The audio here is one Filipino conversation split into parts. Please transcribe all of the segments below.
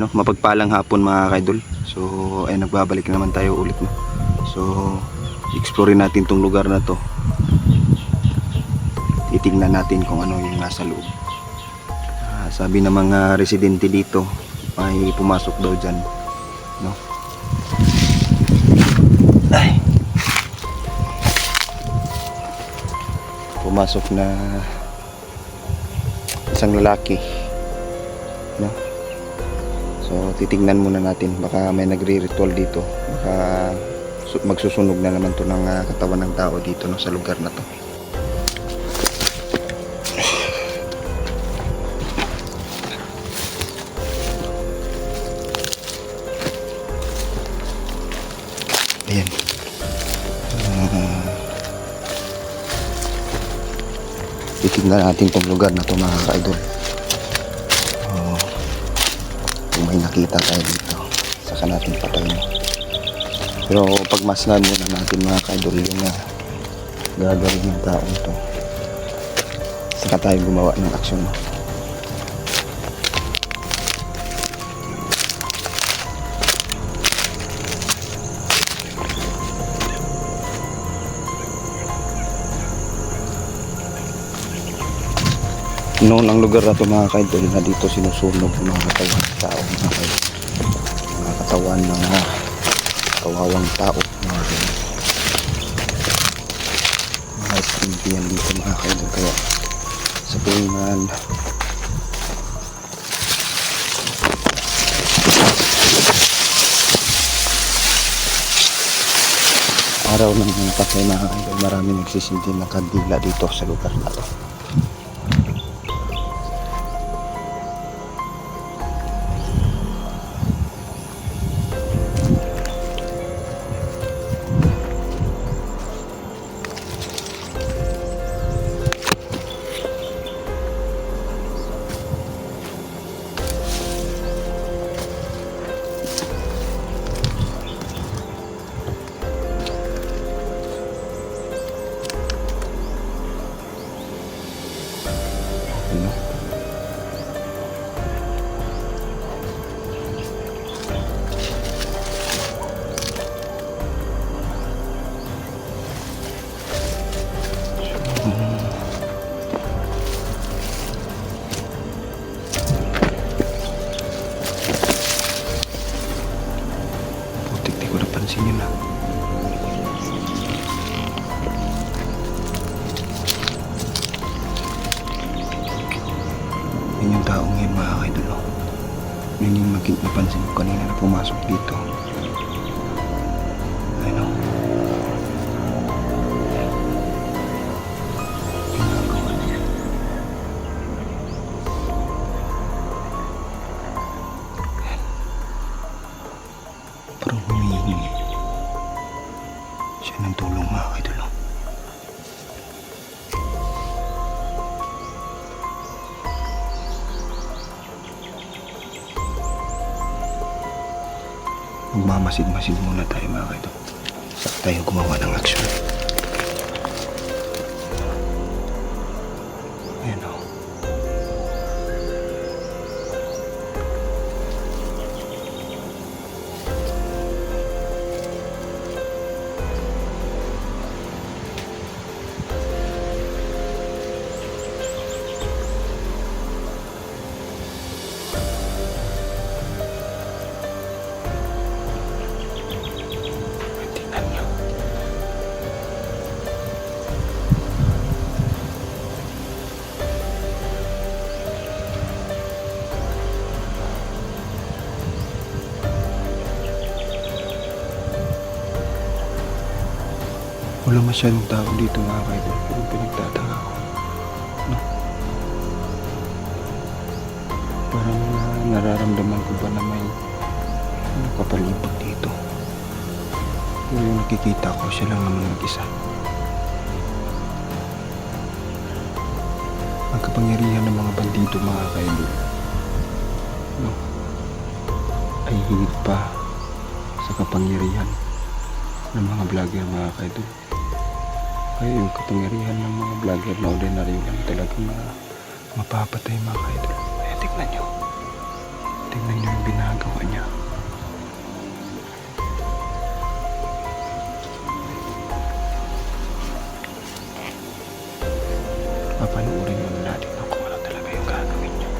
ano, mapagpalang hapon mga kaidol. So ay nagbabalik na naman tayo ulit, no. So explore natin tong lugar na to. Titingnan natin kung ano yung nasa loob. Sabi ng mga residente dito, may pumasok daw dyan, no. Ay, pumasok na isang lalaki, no. So titingnan muna natin, baka may nagre-ritual dito, baka magsusunog na naman to ng katawan ng tao dito, no, sa lugar na to. Ayan. Titingnan natin tong lugar na to mga ka-idol. Kung may nakita tayo dito, saka natin patayin. Pero pagmasdan muna natin mga ka-idol yung gagawin ng taong to, saka tayo gumawa ng aksyon, no? Noon ang lugar na ito mga kaidol, na dito sinusunog ng mga katawan ng tao, mga katawan ng kawawang tao, mga espiritu yan dito mga kaidol. Kaya sa tuwingan araw ng patay mga kaidol, marami nagsisindi ng kandila dito sa lugar na ito. Putik, di ko napansin yun, Yun yung taong yun mga kaidol. Yun yung napansin ko kanina na pumasok dito. Ayun, ginagawa niya. Parang humihingi siya ng tulong mga kaidol. Magmamasid-masid muna tayo mga kaidol, saka tayo gumawa ng aksyon. Ayan, wala masyadong tao dito mga kaidol, pero pinagtataka ko, no? Parang nararamdaman ko ba na may nakapalibot dito, pero yung nakikita ko siya lang naman mag-isa. Ang kapangyarihan ng mga bandido mga kaidol, no, ay higit pa sa kapangyarihan ng mga vlogger mga kaidol. Kaya yung kapangyarihan ng mga vlogger na ordinary lang talagang mapapatay mga kaidol. Kaya tignan nyo. Tingnan niyo yung ginagawa niya. Papanuorin muna natin kung ano talaga yung gagawin niya.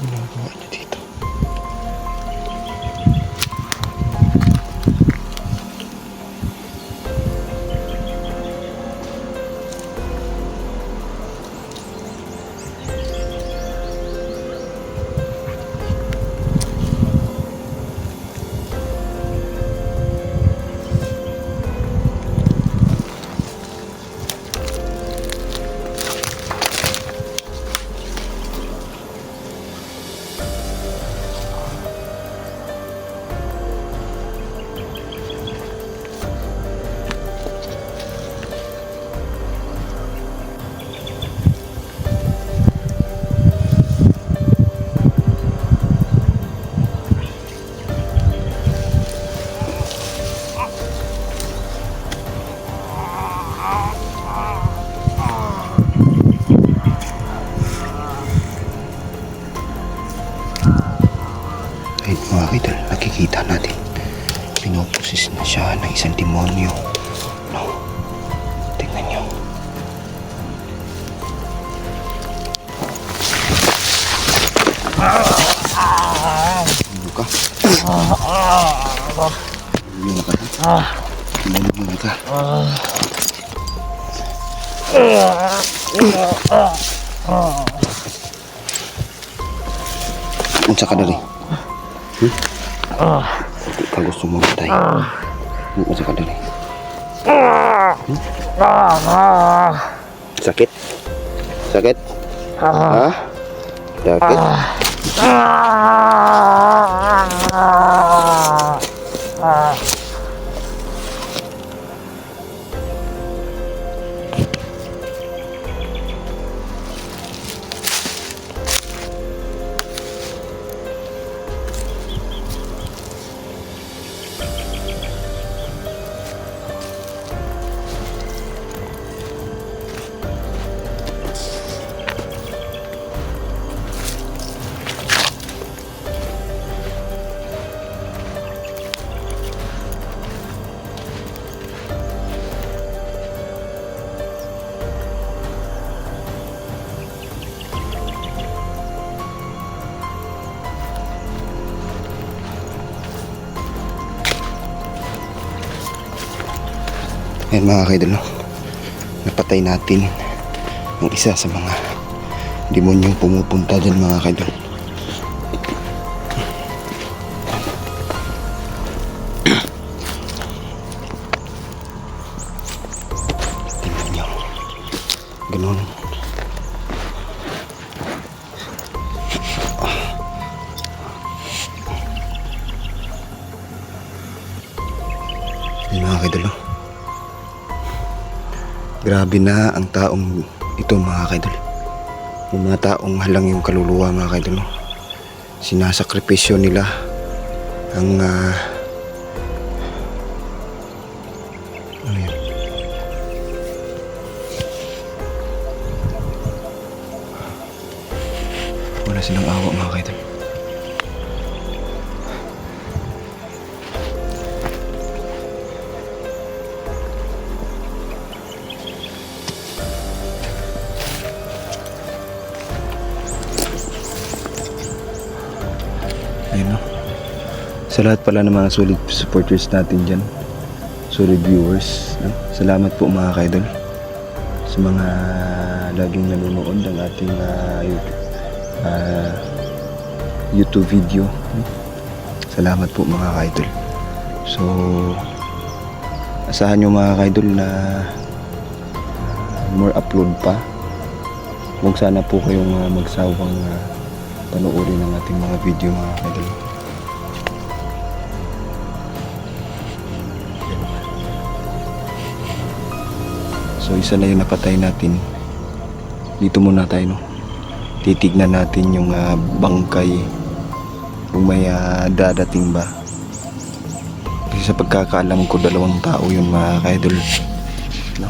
Ginagawa niya dito. Ayun mga idol, nakikita natin pinoposis na siya ng isang demonyo, no? Tingnan nyo. Ano ka? Ano ka? Ano ka? Unsa ka dali? Hindi ka gusto mamatay. Unsa ka dali? Sakit? Sakit? Ha? Sakit? Ayan mga kaidol, napatay natin ang isa sa mga demonyong pumupunta dyan mga kaidol. Tingnan nyo, ganun. Ayan mga kaidol, grabe na ang taong ito mga kaidol. Yung mga taong halang yung kaluluwa mga kaidol. Sinasakripisyo nila ang silang awa mga kaidol. Ayun no. Sa lahat pala ng mga solid supporters natin dyan, solid viewers, no? Salamat po mga kaidol sa mga laging nanonood ng ating YouTube video, no? Salamat po mga kaidol. So asahan nyo mga kaidol na more upload pa. Huwag sana po kayong magsawang panoorin ng ating mga video mga kaidol. So isa na yung napatay natin. Dito muna tayo, no? Titignan natin yung bangkay, kung may dadating ba. Kasi sa pagkakaalam ko 2 tao yun mga kaidol, no?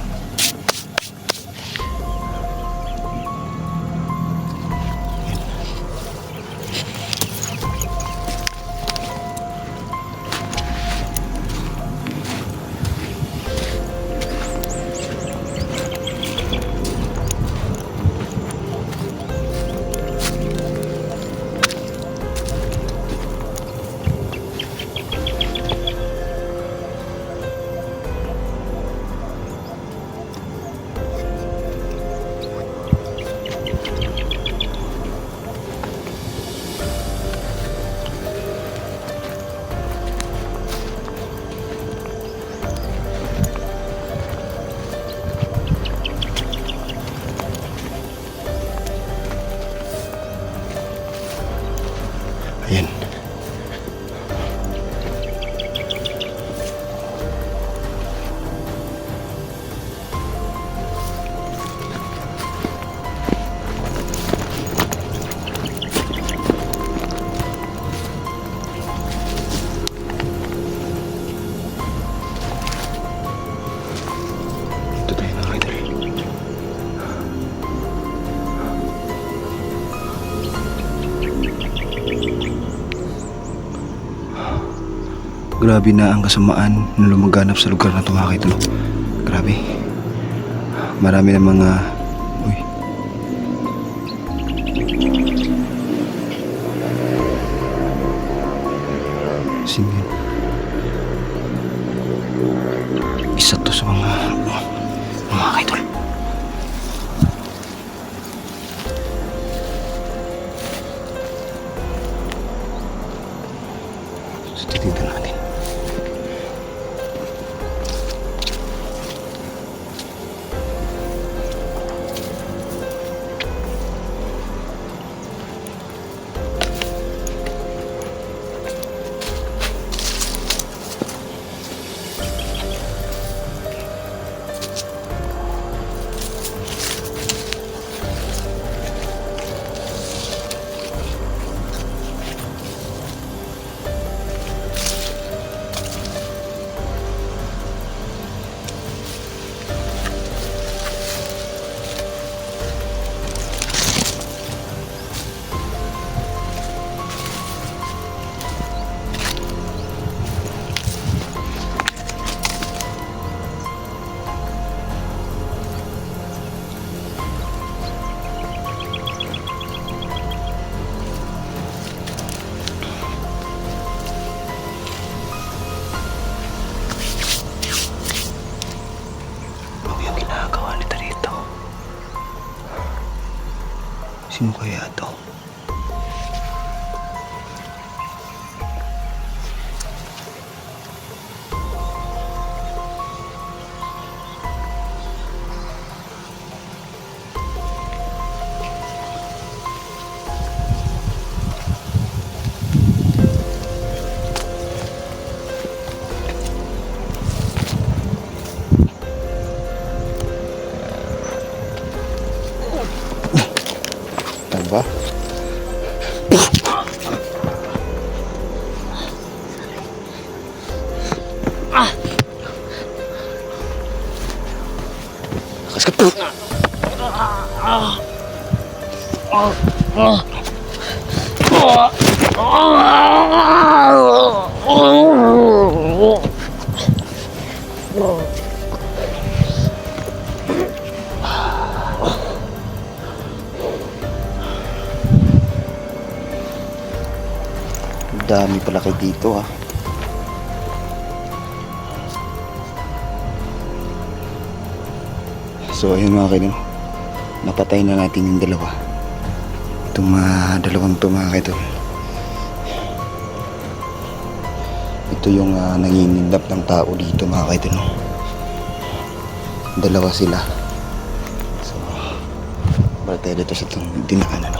Ayan. Ito tayo mga kaidol. Grabe na ang kasamaan na lumaganap sa lugar na ito mga kaidol. Grabe. Marami na mga... Uy. Sino? Isa to sa mga kaidol. So titignan natin. Sino kaya ito? Ba? Kaskat. Dami pala kayo dito ah. So ayun mga kaidol, napatay na natin yung dalawa. Itong dalawang to mga kaidol. Ito yung nanginindap ng tao dito mga kaidol. Dalawa sila. So balik tayo dito sa itong dinaanan.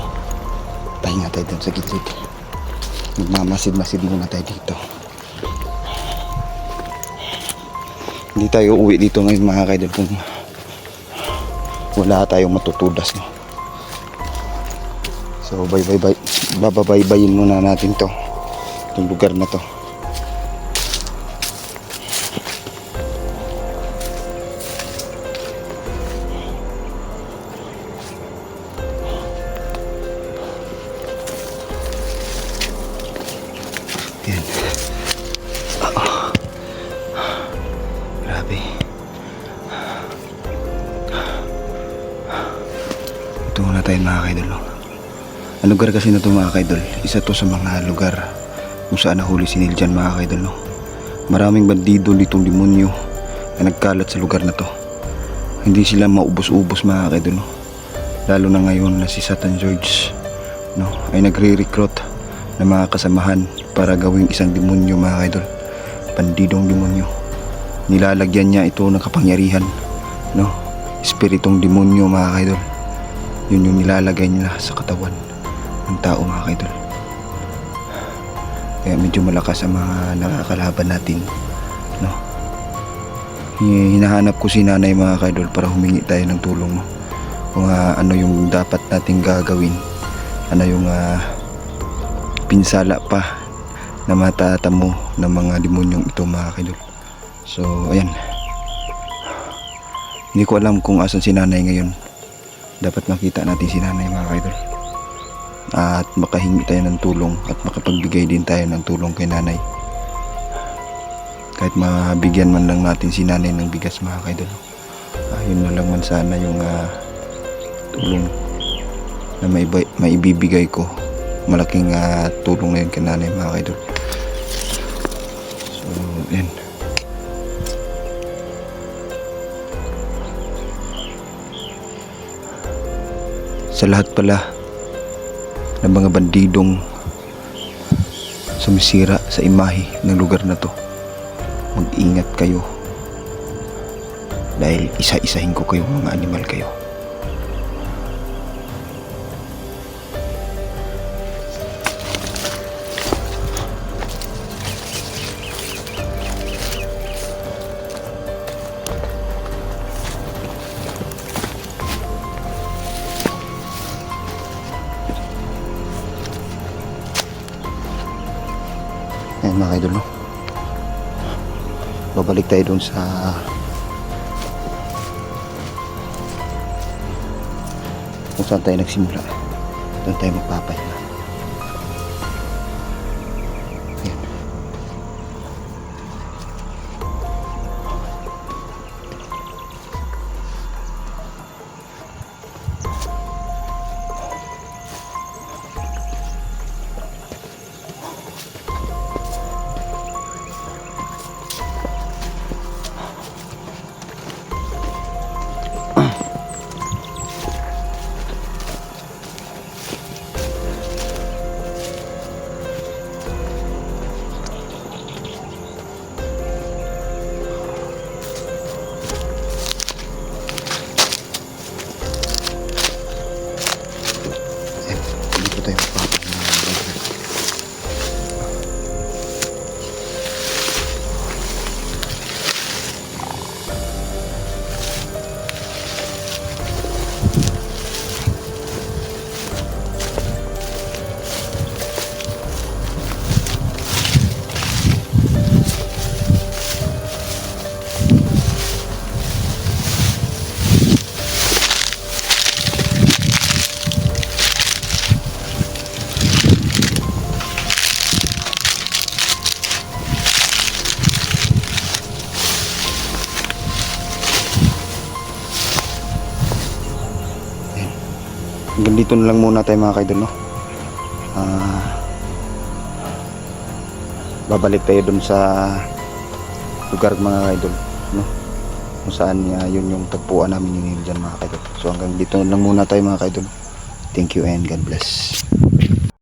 Pahinga tayo dun sa gilid. Magmamasid-masid muna tayo dito. Hindi tayo uuwi dito ngayon mga kaidol kung wala tayong matutudas, no? So babaybayin muna natin to, itong lugar na to. Yan. Grabe. Ito muna tayo mga kaidol, no? Ang lugar kasi na ito mga kaidol, isa to sa mga lugar kung saan nahuli si Neil dyan mga kaidol, no? Maraming bandido ditong demonyo na nagkalat sa lugar na to. Hindi sila maubos-ubos mga kaidol, no? Lalo na ngayon na si Satan George, no, ay nagre-recruit ng mga kasamahan para gawing isang demonyo mga kaidol. Bandidong demonyo. Nilalagyan niya ito ng kapangyarihan, no? Espiritong demonyo mga kaidol. Yun yung nilalagay nila sa katawan ng tao mga kaidol. Kaya medyo malakas ang mga nakakalaban natin, no? Hinahanap ko si nanay mga kaidol para humingi tayo ng tulong, no? Kung ano yung dapat nating gagawin, ano yung pinsala pa na matatamo ng mga demonyong ito mga kaidol. So ayan, hindi ko alam kung asan si nanay ngayon. Dapat makita natin si nanay mga kaidol, at makahingi tayo ng tulong at makapagbigay din tayo ng tulong kay nanay. Kahit mabigyan man lang natin si nanay ng bigas mga kaidol, yun na lang man sana yung tulong na maibibigay ko. Malaking tulong na yun kay nanay mga kaidol. So yan. Sa lahat pala ng mga bandidong sumisira sa imahe ng lugar na to, mag-ingat kayo, dahil isa-isahin ko kayong mga animal kayo. Ayan mga kaidol, no? Babalik tayo dun sa kung saan tayo nagsimula. Doon tayo magpapahinga. Ayan. hanggang dito na lang muna tayo mga kaidol, no? Babalik tayo dun sa lugar mga kaidol, no? Kung saan yun yung tagpuan namin ni Neil dyan mga kaidol. So hanggang dito na lang muna tayo mga kaidol. Thank you and God bless.